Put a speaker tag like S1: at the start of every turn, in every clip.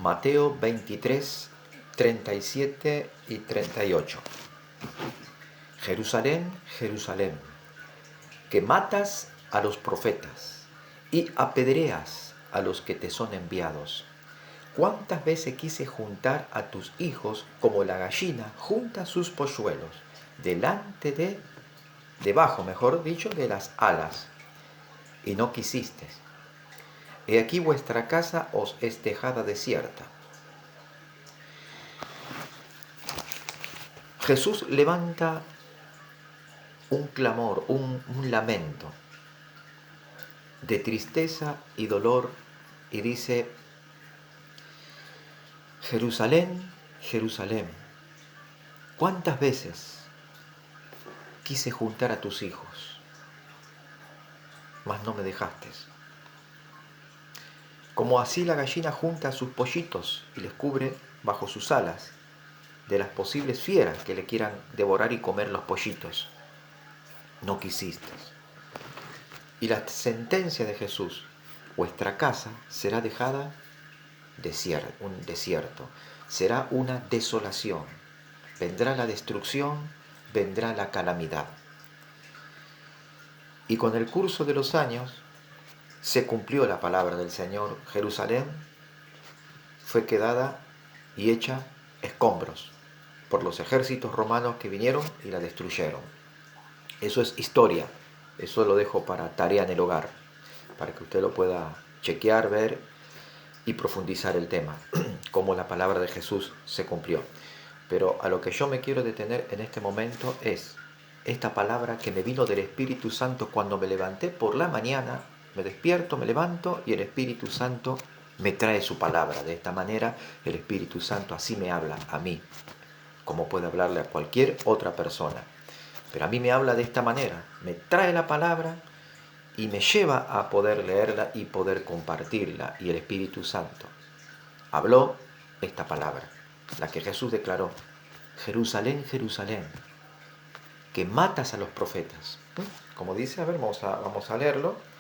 S1: Mateo 23, 37 y 38. Jerusalén, Jerusalén, que matas a los profetas y apedreas a los que te son enviados. ¿Cuántas veces quise juntar a tus hijos como la gallina junta sus polluelos, debajo, mejor dicho, de las alas? Y no quisiste. He aquí vuestra casa os es dejada desierta. Jesús levanta un clamor, un lamento de tristeza y dolor y dice: Jerusalén, Jerusalén, ¿cuántas veces quise juntar a tus hijos, mas no me dejaste? Como así la gallina junta a sus pollitos y les cubre bajo sus alas de las posibles fieras que le quieran devorar y comer los pollitos. No quisiste. Y la sentencia de Jesús: vuestra casa será dejada un desierto, será una desolación, vendrá la destrucción, vendrá la calamidad. Y con el curso de los años se cumplió la palabra del Señor. Jerusalén fue quedada y hecha escombros por los ejércitos romanos que vinieron y la destruyeron. Eso es historia, eso lo dejo para tarea en el hogar, para que usted lo pueda chequear, ver y profundizar el tema, cómo la palabra de Jesús se cumplió. Pero a lo que yo me quiero detener en este momento es esta palabra que me vino del Espíritu Santo cuando me levanté por la mañana. Me despierto, me levanto y el Espíritu Santo me trae su palabra. De esta manera el Espíritu Santo así me habla a mí, como puede hablarle a cualquier otra persona. Pero a mí me habla de esta manera, me trae la palabra y me lleva a poder leerla y poder compartirla. Y el Espíritu Santo habló esta palabra, la que Jesús declaró: Jerusalén, Jerusalén, que matas a los profetas. Como dice, a ver, vamos a leerlo.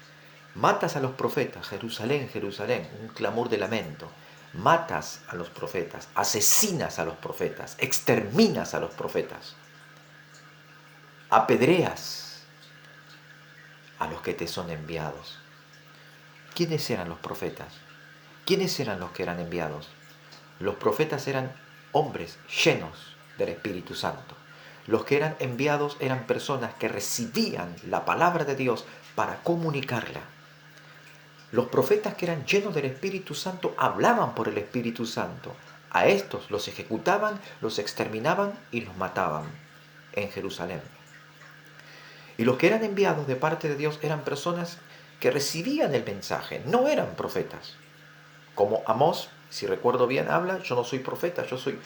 S1: Matas a los profetas, Jerusalén, Jerusalén, un clamor de lamento. Matas a los profetas, asesinas a los profetas, exterminas a los profetas, apedreas a los que te son enviados. ¿Quiénes eran los profetas? ¿Quiénes eran los que eran enviados? Los profetas eran hombres llenos del Espíritu Santo. Los que eran enviados eran personas que recibían la palabra de Dios para comunicarla. Los profetas que eran llenos del Espíritu Santo hablaban por el Espíritu Santo. A estos los ejecutaban, los exterminaban y los mataban en Jerusalén. Y los que eran enviados de parte de Dios eran personas que recibían el mensaje, no eran profetas. Como Amós, si recuerdo bien, habla: yo no soy profeta, yo soy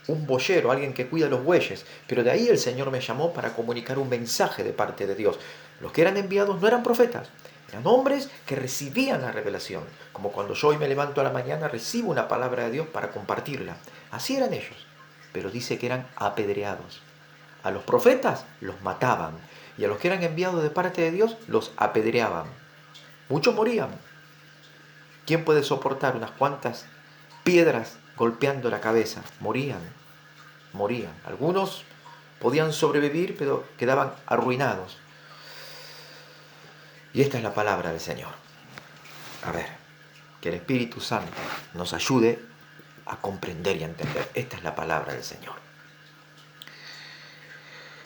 S1: un boyero, alguien que cuida los bueyes. Pero de ahí el Señor me llamó para comunicar un mensaje de parte de Dios. Los que eran enviados no eran profetas, eran hombres que recibían la revelación. Como cuando yo hoy me levanto a la mañana, recibo una palabra de Dios para compartirla. Así eran ellos. Pero dice que eran apedreados. A los profetas los mataban y a los que eran enviados de parte de Dios los apedreaban. Muchos morían. ¿Quién puede soportar unas cuantas piedras golpeando la cabeza? Morían. Algunos podían sobrevivir, pero quedaban arruinados. Y esta es la palabra del Señor. A ver, que el Espíritu Santo nos ayude a comprender y a entender. Esta es la palabra del Señor.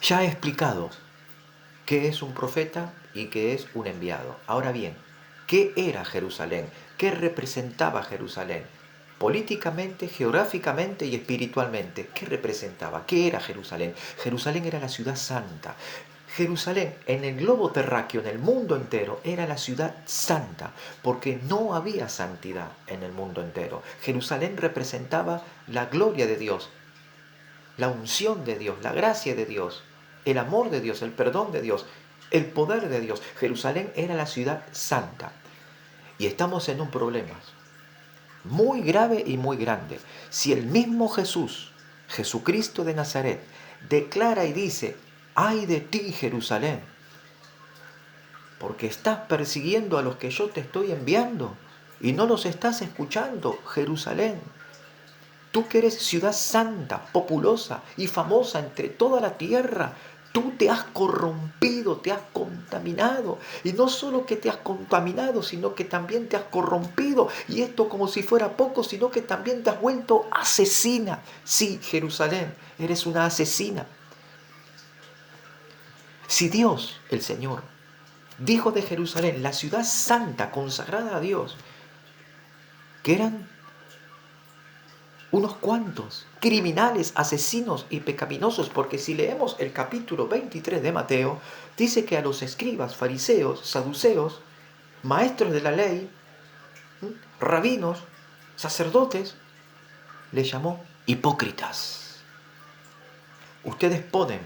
S1: Ya he explicado qué es un profeta y qué es un enviado. Ahora bien, ¿qué era Jerusalén? ¿Qué representaba Jerusalén? Políticamente, geográficamente y espiritualmente, ¿qué representaba? ¿Qué era Jerusalén? Jerusalén era la ciudad santa. Jerusalén, en el globo terráqueo, en el mundo entero, era la ciudad santa, porque no había santidad en el mundo entero. Jerusalén representaba la gloria de Dios, la unción de Dios, la gracia de Dios, el amor de Dios, el perdón de Dios, el poder de Dios. Jerusalén era la ciudad santa. Y estamos en un problema muy grave y muy grande. Si el mismo Jesús, Jesucristo de Nazaret, declara y dice: ¡ay de ti, Jerusalén! Porque estás persiguiendo a los que yo te estoy enviando y no los estás escuchando, Jerusalén. Tú que eres ciudad santa, populosa y famosa entre toda la tierra, tú te has corrompido, te has contaminado. Y no solo que te has contaminado, sino que también te has corrompido. Y esto como si fuera poco, sino que también te has vuelto asesina. Sí, Jerusalén, eres una asesina. Si Dios, el Señor, dijo de Jerusalén, la ciudad santa, consagrada a Dios, que eran unos cuantos criminales, asesinos y pecaminosos, porque si leemos el capítulo 23 de Mateo, dice que a los escribas, fariseos, saduceos, maestros de la ley, rabinos, sacerdotes, les llamó hipócritas. Ustedes ponen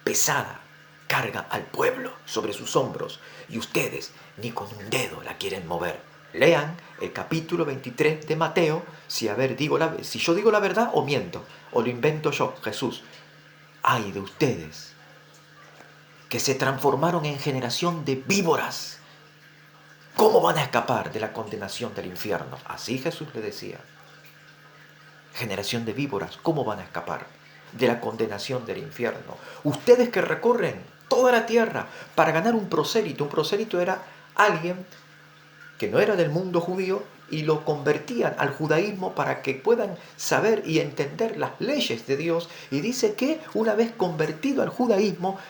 S1: pesada carga al pueblo sobre sus hombros y ustedes ni con un dedo la quieren mover. Lean el capítulo 23 de Mateo, si yo digo la verdad o miento, o lo invento yo, Jesús. Ay de ustedes, que se transformaron en generación de víboras. ¿Cómo van a escapar de la condenación del infierno? Así Jesús le decía. Generación de víboras, ¿cómo van a escapar de la condenación del infierno? Ustedes que recorren toda la tierra para ganar un prosélito. Un prosélito era alguien que no era del mundo judío y lo convertían al judaísmo para que puedan saber y entender las leyes de Dios. Y dice que una vez convertido al judaísmo,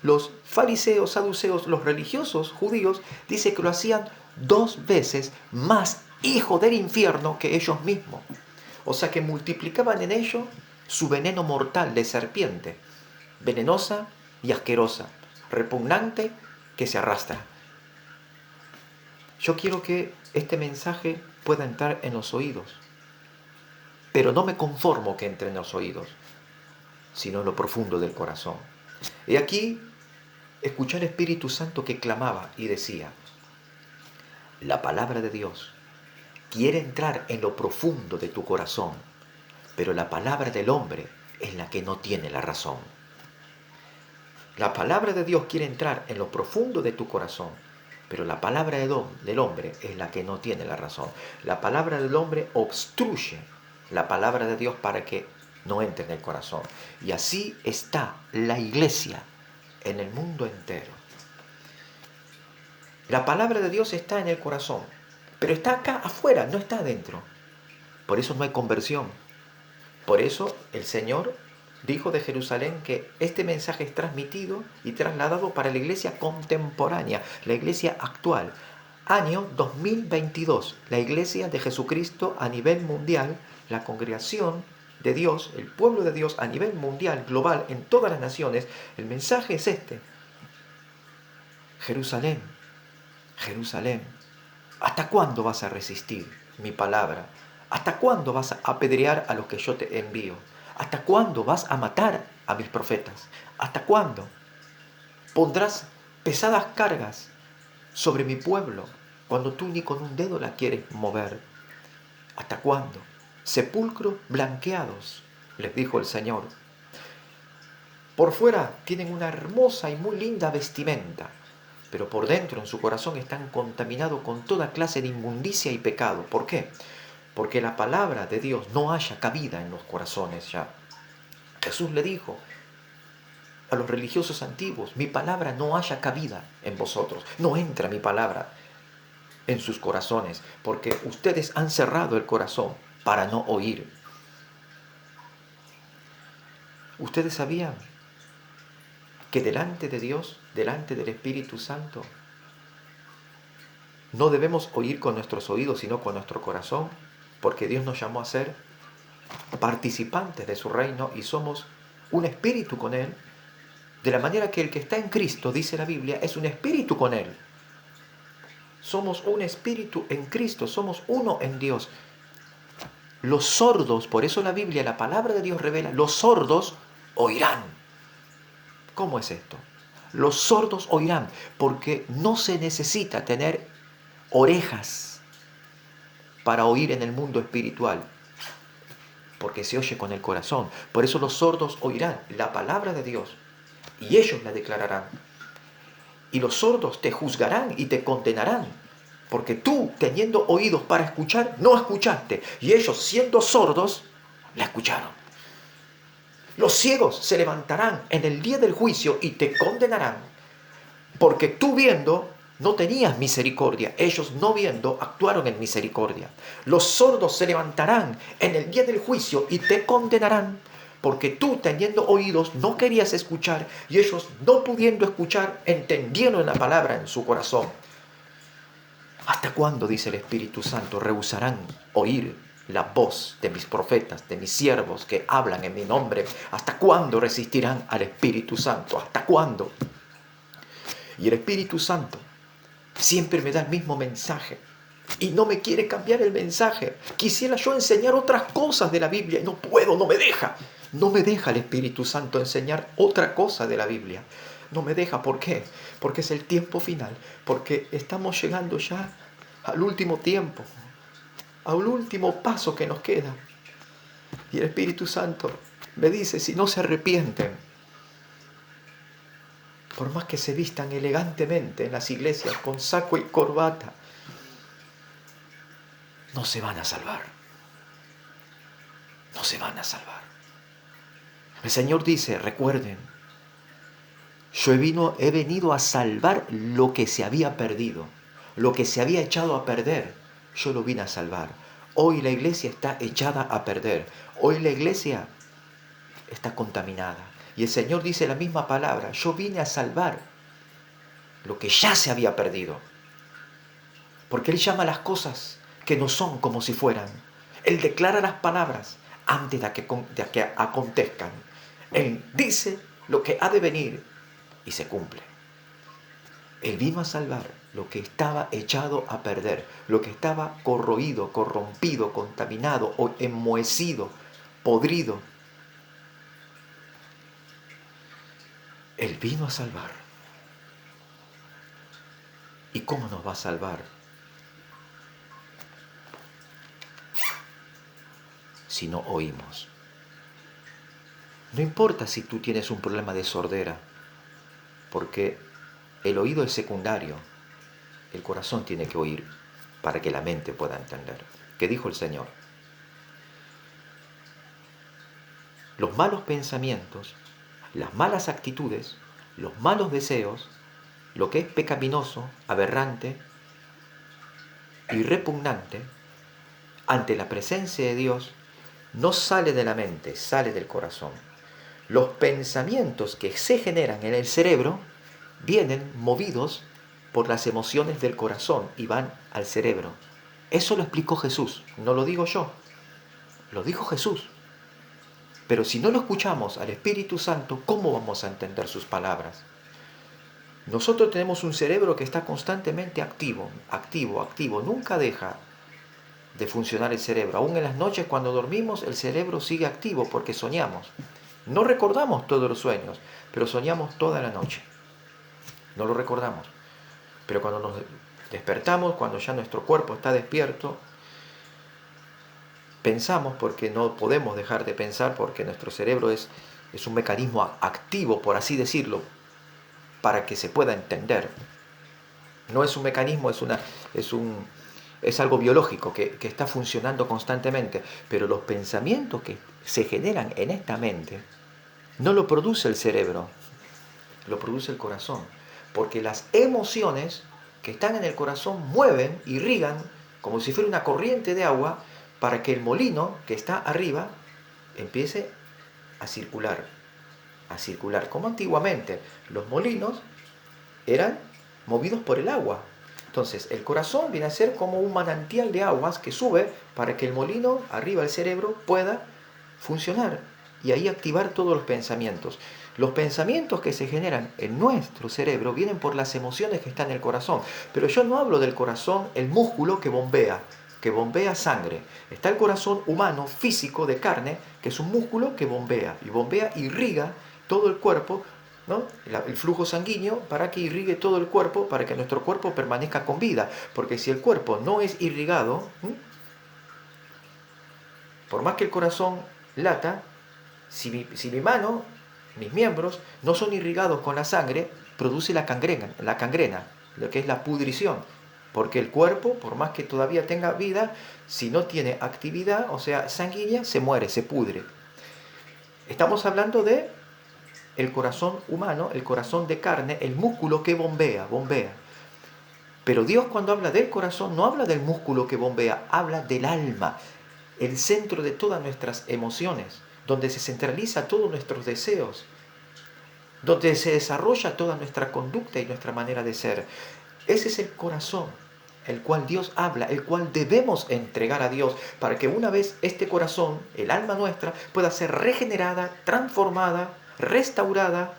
S1: los fariseos, saduceos, los religiosos judíos, dice que lo hacían 2 veces más hijo del infierno que ellos mismos. O sea que multiplicaban en ello su veneno mortal de serpiente, venenosa y asquerosa, repugnante que se arrastra. Yo quiero que este mensaje pueda entrar en los oídos, pero no me conformo que entre en los oídos, sino en lo profundo del corazón. Y aquí escuché al Espíritu Santo que clamaba y decía, la palabra de Dios quiere entrar en lo profundo de tu corazón, pero la palabra del hombre es la que no tiene la razón. La palabra de Dios quiere entrar en lo profundo de tu corazón, pero la palabra del hombre es la que no tiene la razón. La palabra del hombre obstruye la palabra de Dios para que no entre en el corazón. Y así está la iglesia en el mundo entero. La palabra de Dios está en el corazón, pero está acá afuera, no está adentro. Por eso no hay conversión. Por eso el Señor dijo de Jerusalén que este mensaje es transmitido y trasladado para la iglesia contemporánea, la iglesia actual. Año 2022, la iglesia de Jesucristo a nivel mundial, la congregación de Dios, el pueblo de Dios a nivel mundial, global, en todas las naciones. El mensaje es este. Jerusalén, Jerusalén, ¿hasta cuándo vas a resistir mi palabra? ¿Hasta cuándo vas a apedrear a los que yo te envío? ¿Hasta cuándo vas a matar a mis profetas? ¿Hasta cuándo pondrás pesadas cargas sobre mi pueblo cuando tú ni con un dedo la quieres mover? ¿Hasta cuándo? Sepulcros blanqueados, les dijo el Señor. Por fuera tienen una hermosa y muy linda vestimenta, pero por dentro en su corazón están contaminados con toda clase de inmundicia y pecado. ¿Por qué? Porque la palabra de Dios no haya cabida en los corazones ya. Jesús le dijo a los religiosos antiguos, mi palabra no haya cabida en vosotros, no entra mi palabra en sus corazones, porque ustedes han cerrado el corazón para no oír. ¿Ustedes sabían que delante de Dios, delante del Espíritu Santo, no debemos oír con nuestros oídos, sino con nuestro corazón? Porque Dios nos llamó a ser participantes de su reino y somos un espíritu con Él, de la manera que el que está en Cristo, dice la Biblia, es un espíritu con Él. Somos un espíritu en Cristo, somos uno en Dios. Los sordos, por eso la Biblia, la palabra de Dios revela, los sordos oirán. ¿Cómo es esto? Los sordos oirán, porque no se necesita tener orejas para oír en el mundo espiritual, porque se oye con el corazón. Por eso los sordos oirán la palabra de Dios y ellos la declararán. Y los sordos te juzgarán y te condenarán, Porque tú, teniendo oídos para escuchar, no escuchaste. Y ellos, siendo sordos, la escucharon. Los ciegos se levantarán en el día del juicio y te condenarán. Porque tú viendo no tenías misericordia. Ellos no viendo actuaron en misericordia. Los sordos se levantarán en el día del juicio y te condenarán. Porque tú, teniendo oídos, no querías escuchar. Y ellos, no pudiendo escuchar, entendieron la palabra en su corazón. ¿Hasta cuándo, dice el Espíritu Santo, rehusarán oír la voz de mis profetas, de mis siervos que hablan en mi nombre? ¿Hasta cuándo resistirán al Espíritu Santo? ¿Hasta cuándo? Y el Espíritu Santo siempre me da el mismo mensaje y no me quiere cambiar el mensaje. Quisiera yo enseñar otras cosas de la Biblia y no puedo, no me deja. No me deja el Espíritu Santo enseñar otra cosa de la Biblia. No me deja, ¿por qué? Porque es el tiempo final, porque estamos llegando ya al último tiempo, al último paso que nos queda. Y el Espíritu Santo me dice, si no se arrepienten, por más que se vistan elegantemente en las iglesias con saco y corbata, no se van a salvar. No se van a salvar. El Señor dice, recuerden, yo he venido a salvar lo que se había perdido, lo que se había echado a perder, yo lo vine a salvar. Hoy la iglesia está echada a perder, hoy la iglesia está contaminada. Y el Señor dice la misma palabra, yo vine a salvar lo que ya se había perdido. Porque Él llama las cosas que no son como si fueran. Él declara las palabras antes de que acontezcan. Él dice lo que ha de venir y se cumple. Él vino a salvar lo que estaba echado a perder, lo que estaba corroído, corrompido, contaminado o enmohecido, podrido. Él vino a salvar. ¿Y cómo nos va a salvar? Si no oímos. No importa si tú tienes un problema de sordera, porque el oído es secundario. El corazón tiene que oír para que la mente pueda entender. ¿Qué dijo el Señor? Los malos pensamientos, las malas actitudes, los malos deseos, lo que es pecaminoso, aberrante y repugnante, ante la presencia de Dios, no sale de la mente, sale del corazón. Los pensamientos que se generan en el cerebro vienen movidos por las emociones del corazón y van al cerebro. Eso lo explicó Jesús, no lo digo yo, lo dijo Jesús. Pero si no lo escuchamos al Espíritu Santo, ¿cómo vamos a entender sus palabras? Nosotros tenemos un cerebro que está constantemente activo, nunca deja de funcionar el cerebro. Aún en las noches cuando dormimos, el cerebro sigue activo porque soñamos. No recordamos todos los sueños, pero soñamos toda la noche. No lo recordamos. Pero cuando nos despertamos, cuando ya nuestro cuerpo está despierto, pensamos, porque no podemos dejar de pensar, porque nuestro cerebro es un mecanismo activo, por así decirlo, para que se pueda entender. No es un mecanismo, es algo biológico que está funcionando constantemente, pero los pensamientos que se generan en esta mente no lo produce el cerebro, lo produce el corazón, porque las emociones que están en el corazón mueven, irrigan, como si fuera una corriente de agua, para que el molino que está arriba empiece a circular, como antiguamente los molinos eran movidos por el agua. Entonces el corazón viene a ser como un manantial de aguas que sube para que el molino arriba del cerebro pueda funcionar y ahí activar todos los pensamientos. Los pensamientos que se generan en nuestro cerebro vienen por las emociones que están en el corazón. Pero yo no hablo del corazón, el músculo que bombea sangre. Está el corazón humano, físico, de carne, que es un músculo que bombea. Y bombea, irriga todo el cuerpo, ¿no? El flujo sanguíneo para que irrigue todo el cuerpo, para que nuestro cuerpo permanezca con vida. Porque si el cuerpo no es irrigado, por más que el corazón lata, si mi mano, mis miembros, no son irrigados con la sangre, produce la cangrena, lo que es la pudrición. Porque el cuerpo, por más que todavía tenga vida, si no tiene actividad, o sea, sanguínea, se muere, se pudre. Estamos hablando de el corazón humano, el corazón de carne, el músculo que bombea. Pero Dios, cuando habla del corazón, no habla del músculo que bombea, habla del alma, el centro de todas nuestras emociones, donde se centraliza todos nuestros deseos, donde se desarrolla toda nuestra conducta y nuestra manera de ser. Ese es el corazón, el cual Dios habla, el cual debemos entregar a Dios, para que una vez este corazón, el alma nuestra, pueda ser regenerada, transformada, restaurada,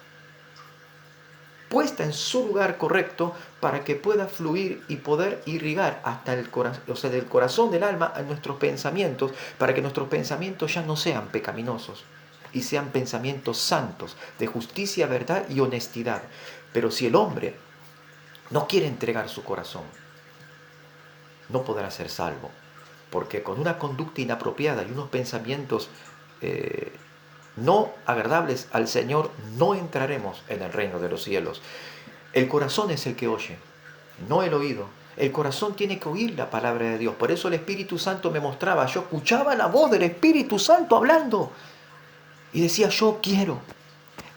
S1: puesta en su lugar correcto, para que pueda fluir y poder irrigar hasta el corazón, o sea, del corazón del alma a nuestros pensamientos, para que nuestros pensamientos ya no sean pecaminosos y sean pensamientos santos, de justicia, verdad y honestidad. Pero si el hombre no quiere entregar su corazón, no podrá ser salvo, porque con una conducta inapropiada y unos pensamientos no agradables al Señor, no entraremos en el reino de los cielos. El corazón es el que oye, no el oído. El corazón tiene que oír la palabra de Dios. Por eso el Espíritu Santo me mostraba, yo escuchaba la voz del Espíritu Santo hablando y decía, yo quiero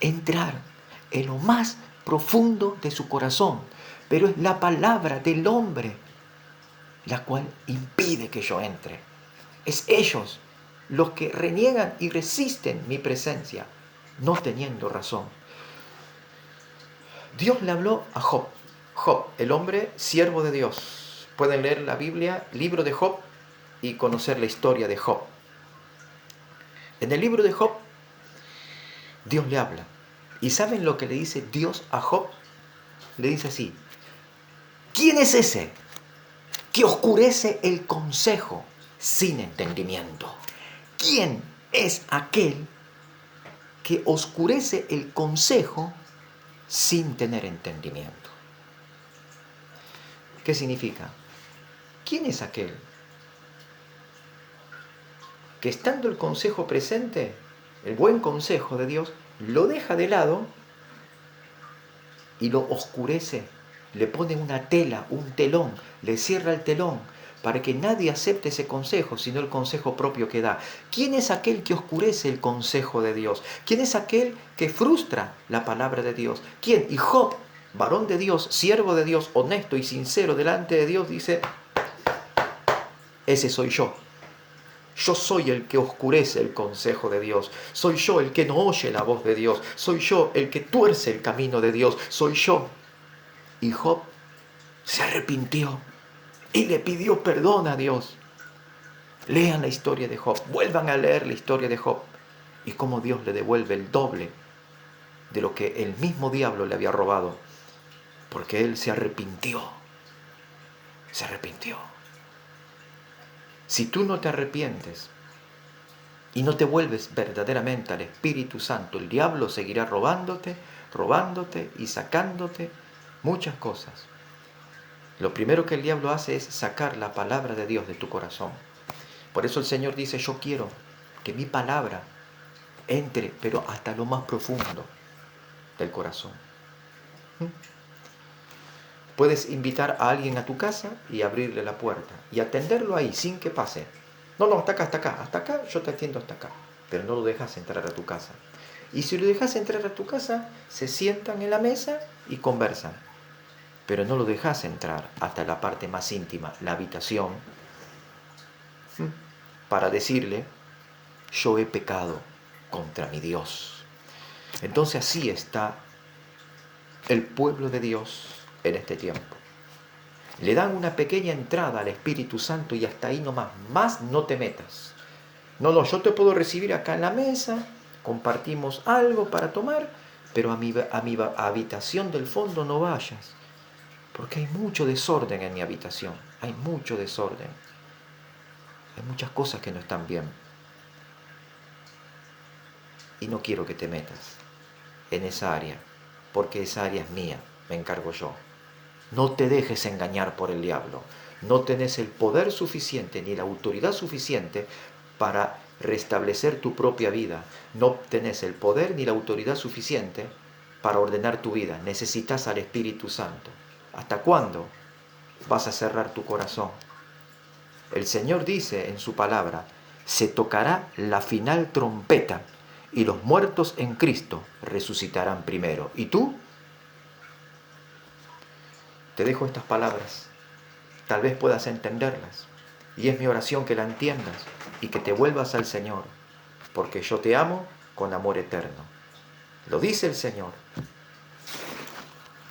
S1: entrar en lo más profundo de su corazón, pero es la palabra del hombre la cual impide que yo entre. Es ellos los que reniegan y resisten mi presencia, no teniendo razón. Dios le habló a Job. Job, el hombre siervo de Dios. Pueden leer la Biblia, libro de Job, y conocer la historia de Job. En el libro de Job, Dios le habla. ¿Y saben lo que le dice Dios a Job? Le dice así: ¿quién es ese que oscurece el consejo sin entendimiento? ¿Quién es aquel que oscurece el consejo sin tener entendimiento? ¿Qué significa? ¿Quién es aquel que, estando el consejo presente, el buen consejo de Dios, lo deja de lado y lo oscurece? Le pone una tela, un telón, le cierra el telón para que nadie acepte ese consejo, sino el consejo propio que da. ¿Quién es aquel que oscurece el consejo de Dios? ¿Quién es aquel que frustra la palabra de Dios? ¿Quién? Y Job, varón de Dios, siervo de Dios, honesto y sincero delante de Dios, dice: ese soy yo. Yo soy el que oscurece el consejo de Dios. Soy yo el que no oye la voz de Dios. Soy yo el que tuerce el camino de Dios. Soy yo. Y Job se arrepintió y le pidió perdón a Dios. Lean la historia de Job. Vuelvan a leer la historia de Job. Y cómo Dios le devuelve el doble de lo que el mismo diablo le había robado. Porque él se arrepintió. Se arrepintió. Si tú no te arrepientes y no te vuelves verdaderamente al Espíritu Santo, el diablo seguirá robándote y sacándote muchas cosas. Lo primero que el diablo hace es sacar la palabra de Dios de tu corazón. Por eso el Señor dice: yo quiero que mi palabra entre, pero hasta lo más profundo del corazón. Puedes invitar a alguien a tu casa y abrirle la puerta y atenderlo ahí sin que pase. No, hasta acá, yo te atiendo hasta acá. Pero no lo dejas entrar a tu casa. Y si lo dejas entrar a tu casa, se sientan en la mesa y conversan. Pero no lo dejas entrar hasta la parte más íntima, la habitación, para decirle: yo he pecado contra mi Dios. Entonces así está el pueblo de Dios en este tiempo. Le dan una pequeña entrada al Espíritu Santo y hasta ahí nomás, más no te metas. No, yo te puedo recibir acá en la mesa, compartimos algo para tomar, pero a mi habitación del fondo no vayas, porque hay mucho desorden en mi habitación, hay mucho desorden, hay muchas cosas que no están bien. Y no quiero que te metas en esa área, porque esa área es mía, me encargo yo. No te dejes engañar por el diablo. No tenés el poder suficiente ni la autoridad suficiente para restablecer tu propia vida. No tenés el poder ni la autoridad suficiente para ordenar tu vida. Necesitas al Espíritu Santo. ¿Hasta cuándo? vas a cerrar tu corazón. El Señor dice en su palabra, se tocará la final trompeta y los muertos en Cristo resucitarán primero. ¿Y tú? Te dejo estas palabras. Tal vez puedas entenderlas. Y es mi oración que la entiendas y que te vuelvas al Señor, porque yo te amo con amor eterno. Lo dice el Señor.